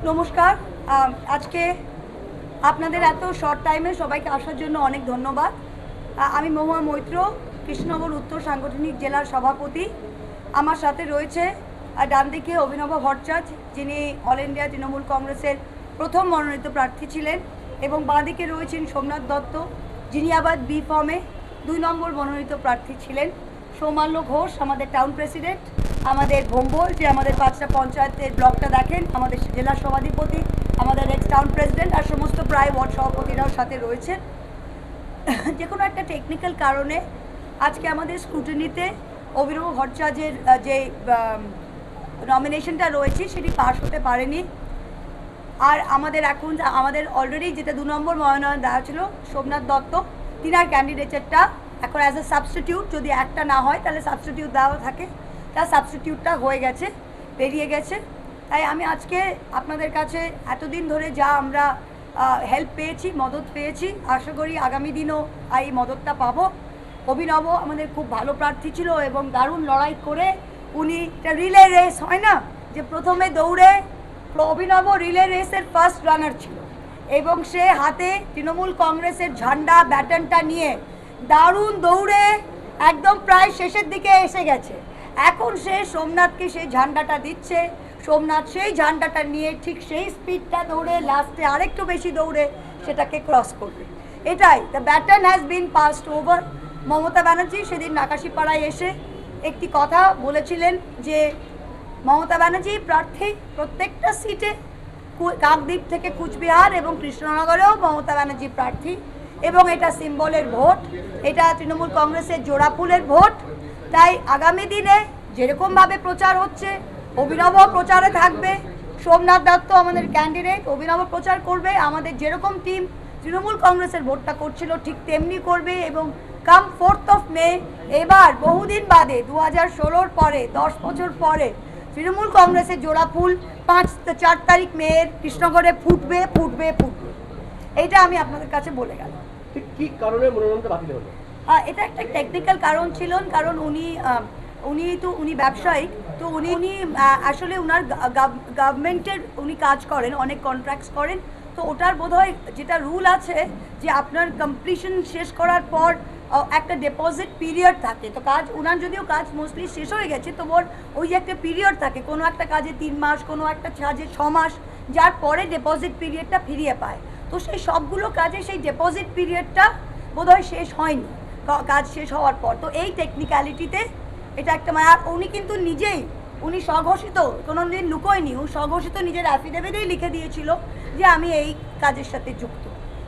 নমস্কার। আজকে আপনাদের এত শর্ট টাইমে সবাইকে আসার জন্য অনেক ধন্যবাদ। আমি মহুয়া মৈত্র, কৃষ্ণনগর উত্তর সাংগঠনিক জেলার সভাপতি। আমার সাথে রয়েছে ডান দিকে অভিনব ভট্টাচার্য, যিনি অল ইন্ডিয়া তৃণমূল কংগ্রেসের প্রথম মনোনীত প্রার্থী ছিলেন, এবং বাঁ দিকে রয়েছেন সোমনাথ দত্ত, যিনি আবার বি ফর্মে 2 নম্বর মনোনীত প্রার্থী ছিলেন। সৌমাল্য ঘোষ আমাদের টাউন প্রেসিডেন্ট, আমাদের ভোম্বল, যে আমাদের 5টা পঞ্চায়েতের ব্লকটা দেখেন, আমাদের জেলা সভাধিপতি, আমাদের এক্স টাউন প্রেসিডেন্ট, আর সমস্ত প্রায় ওয়ার্ড সভাপতিরাও সাথে রয়েছেন। যে কোনো একটা টেকনিক্যাল কারণে আজকে আমাদের স্ক্রুটিনিতে অভিনব ভট্টাচার্যের যে নমিনেশনটা রয়েছে সেটি পাস হতে পারেনি। আর আমাদের অলরেডি যেটা 2 নম্বর মনোনয়ন দেওয়া ছিল সোমনাথ দত্ত, তিনার ক্যান্ডিডেটটা এখন অ্যাজ এ সাবস্টিটিউট, যদি একটা না হয় তাহলে সাবস্টিটিউট দেওয়া থাকে, তার সাবস্টিটিউটটা হয়ে গেছে, বেরিয়ে গেছে। তাই আমি আজকে আপনাদের কাছে এতদিন ধরে যা আমরা হেল্প পেয়েছি, মদত পেয়েছি, আশা করি আগামী দিনও এই মদতটা পাবো। অভিনব আমাদের খুব ভালো প্রার্থী ছিল এবং দারুণ লড়াই করে উনি একটা রিলে রেস হয় না, যে প্রথমে দৌড়ে অভিনব রিলে রেসের ফার্স্ট রানার ছিল, এবং সে হাতে তৃণমূল কংগ্রেসের ঝান্ডা ব্যাটনটা নিয়ে দারুণ দৌড়ে একদম প্রায় শেষের দিকে এসে গেছে। এখন সে সোমনাথকে সেই ঝান্ডাটা দিচ্ছে, সোমনাথ সেই ঝান্ডাটা নিয়ে ঠিক সেই স্পিডটা দৌড়ে লাস্টে আরেকটু বেশি দৌড়ে সেটাকে ক্রস করবে। এটাই, the baton has been passed over. Mamata Banerjee সেদিন নাকাশিপাড়ায় এসে একটি কথা বলেছিলেন যে মমতা ব্যানার্জি প্রার্থী প্রত্যেকটা সিটে, কাকদ্বীপ থেকে কুচবিহার এবং কৃষ্ণনগরেও মমতা ব্যানার্জি প্রার্থী, এবং এটা সিম্বলের ভোট, এটা তৃণমূল কংগ্রেসের জোড়া ফুলের ভোট। তাই আগামী দিনে যেরকমভাবে প্রচার হচ্ছে, অভিনব প্রচারে থাকবে, সোমনাথ দত্ত আমাদের ক্যান্ডিডেট, অভিনব প্রচার করবে, আমাদের যেরকম টিম তৃণমূল কংগ্রেসের ভোটটা করছিল ঠিক তেমনি করবে। এবং কাম 4th মে এবার বহুদিন বাদে 2016 পরে 10 বছর পরে তৃণমূল কংগ্রেসের জোড়া ফুল 4 তারিখ মেয়ের কৃষ্ণনগরে ফুটবে ফুটবে ফুটবে। এইটা আমি আপনাদের কাছে বলে গেলাম। ঠিক কি কারণে মনোনয়নটা বাতিল হলো? এটা একটা টেকনিক্যাল কারণ ছিল, কারণ উনি ব্যবসায়িক, তো উনি আসলে উনার গভর্নমেন্টের উনি কাজ করেন, অনেক কন্ট্রাক্টস করেন, তো ওটার বোধহয় যেটা রুল আছে যে আপনার কমপ্লিশন শেষ করার পর একটা ডিপোজিট পিরিয়ড থাকে। তো উনার যদিও কাজ মোস্টলি শেষ হয়ে গেছে, তো ওই যে একটা পিরিয়ড থাকে, কোনো একটা কাজে 3 মাস, কোনো একটা কাজে 6 মাস, যার পরে ডিপোজিট পিরিয়ডটা ফিরিয়ে পায়। তো সেই সবগুলো কাজে সেই ডিপোজিট পিরিয়ডটা বোধহয় শেষ হয়নি কাজ শেষ হওয়ার পর। তো এই টেকনিক্যালিটিতে এটা একটা আর উনি কিন্তু নিজেই উনি স্বঘোষিত, কোনো দিন লুকোয়নি, ও স্বঘোষিত নিজের অ্যাফিডেভিটেই লিখে দিয়েছিল যে আমি এই কাজের সাথে যুক্ত।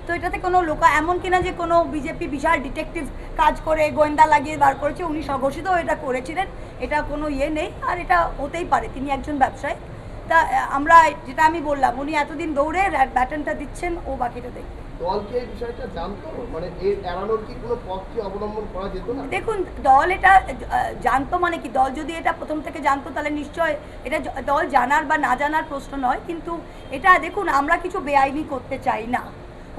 তো এটাতে কোনো এমন কিনা যে কোনো বিজেপি বিশাল ডিটেকটিভ কাজ করে গোয়েন্দা লাগিয়ে বার করেছে, উনি স্বঘোষিত এটা করেছিলেন, এটা কোনো নেই। আর এটা হতেই পারে, তিনি একজন ব্যবসায়ী। তা আমরা যেটা আমি বললাম, উনি এতদিন দৌড়ে ব্যাটনটা দিচ্ছেন, ও বাকিটা দেখবে। দল কি এই বিষয়টা জানতো? মানে এর এড়ানোর কি কোনো পথ কি অবলম্বন করা যেত না? দেখুন, দল এটা জানতো মানে কি, দল যদি এটা প্রথম থেকে জানতো তাহলে নিশ্চয় এটা দল জানার বা না জানার প্রশ্ন নয়। কিন্তু এটা দেখুন, আমরা কিছু বেআইনি করতে চাই না।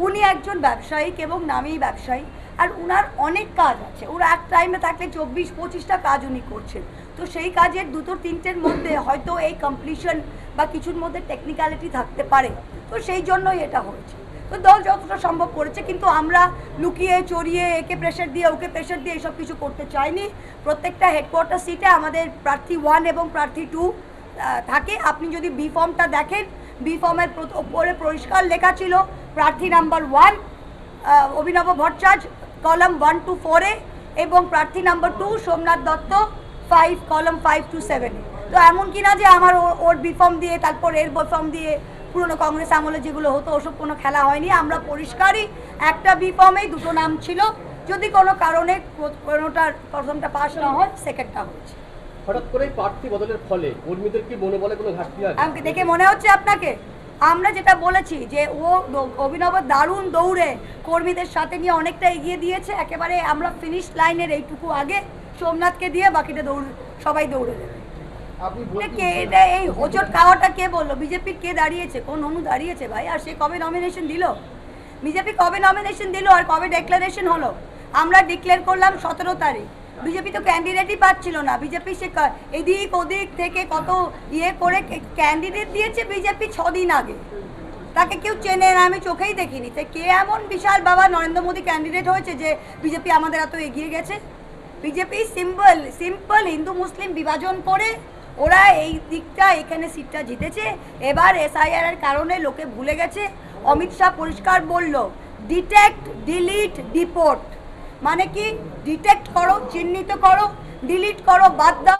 উনি একজন ব্যবসায়িক এবং নামী ব্যবসায়ী, আর উনার অনেক কাজ আছে, ওরা এক টাইমে থাকলে 24-25টা কাজ উনি করছেন। তো সেই কাজের 2-3টের মধ্যে হয়তো এই কমপ্লিশন বা কিছুর মধ্যে টেকনিক্যালিটি থাকতে পারে, তো সেই জন্যই এটা হয়েছে। তো দল যতটা সম্ভব করেছে, কিন্তু আমরা লুকিয়ে চড়িয়ে একে প্রেশার দিয়ে ওকে প্রেশার দিয়ে এসব কিছু করতে চাইনি। প্রত্যেকটা হেডকোয়ার্টার সিটে আমাদের প্রার্থী 1 এবং প্রার্থী 2 থাকে। আপনি যদি বি ফর্মটা দেখেন, বি ফর্মের উপরে পরিষ্কার লেখা ছিল প্রার্থী নাম্বার 1 অভিনব ভট্টাচার্য, কলাম 1 to 4 এবং প্রার্থী number 2 Somnath Dutta 5, column 5 to 7। তো এমন কিনা যে আমার ওর বি ফর্ম দিয়ে তারপর এর বি ফর্ম দিয়ে পুরনো কংগ্রেস আমলে যেগুলো হতো ওসব কোনো খেলা হয়নি। আমরা পরিষ্কারই একটা বি ফর্মেই 2টো নাম ছিল, যদি কোনো কারণে কোনোটার প্রথমটা পাস না হয় সেকেন্ডটা হচ্ছে। হঠাৎ করে প্রার্থী বদলের ফলে কর্মীদের কি মনোবলে কোনো ঘাটতি আছে? আমাকে দেখে মনে হচ্ছে আপনাকে? আমরা যেটা বলেছি যে অভিনব দারুণ দৌড়ে কর্মীদের সাথে নিয়ে অনেকটা এগিয়ে দিয়েছে, একেবারে আমরা ফিনিশ লাইনের এইটুকু আগে সোমনাথকে দিয়ে বাকিটা সবাই দৌড়ে দেবে। এই হোঁচট খাওয়াটা কে বললো? বিজেপির কে দাঁড়িয়েছে? কোন অনু দাঁড়িয়েছে ভাই? আর সে কবে নমিনেশন দিল? বিজেপি কবে নমিনেশন দিল আর কবে ডিক্লারেশন হলো? আমরা ডিক্লেয়ার করলাম 17 তারিখ, বিজেপি তো ক্যান্ডিডেটই পাচ্ছিল না। বিজেপি সে এদিক ওদিক থেকে কত ইয়ে করে ক্যান্ডিডেট দিয়েছে বিজেপি 6 দিন আগে, তাকে কেউ চেনে না, আমি চোখেই দেখিনি। তো কে এমন বিশাল বাবা নরেন্দ্র মোদী ক্যান্ডিডেট হয়েছে যে বিজেপি আমাদের এত এগিয়ে গেছে? বিজেপি সিম্পল হিন্দু মুসলিম বিভাজন করে ওরা এই দিকটা এখানে সিটটা জিতেছে। এবার SIR এর কারণে লোকে ভুলে গেছে। অমিত শাহ পরিষ্কার বলল, ডিটেক্ট ডিলিট ডিপোর্ট, মানে কি? ডিটেক্ট করো, চিহ্নিত করো, ডিলিট করো, বাদ দাও।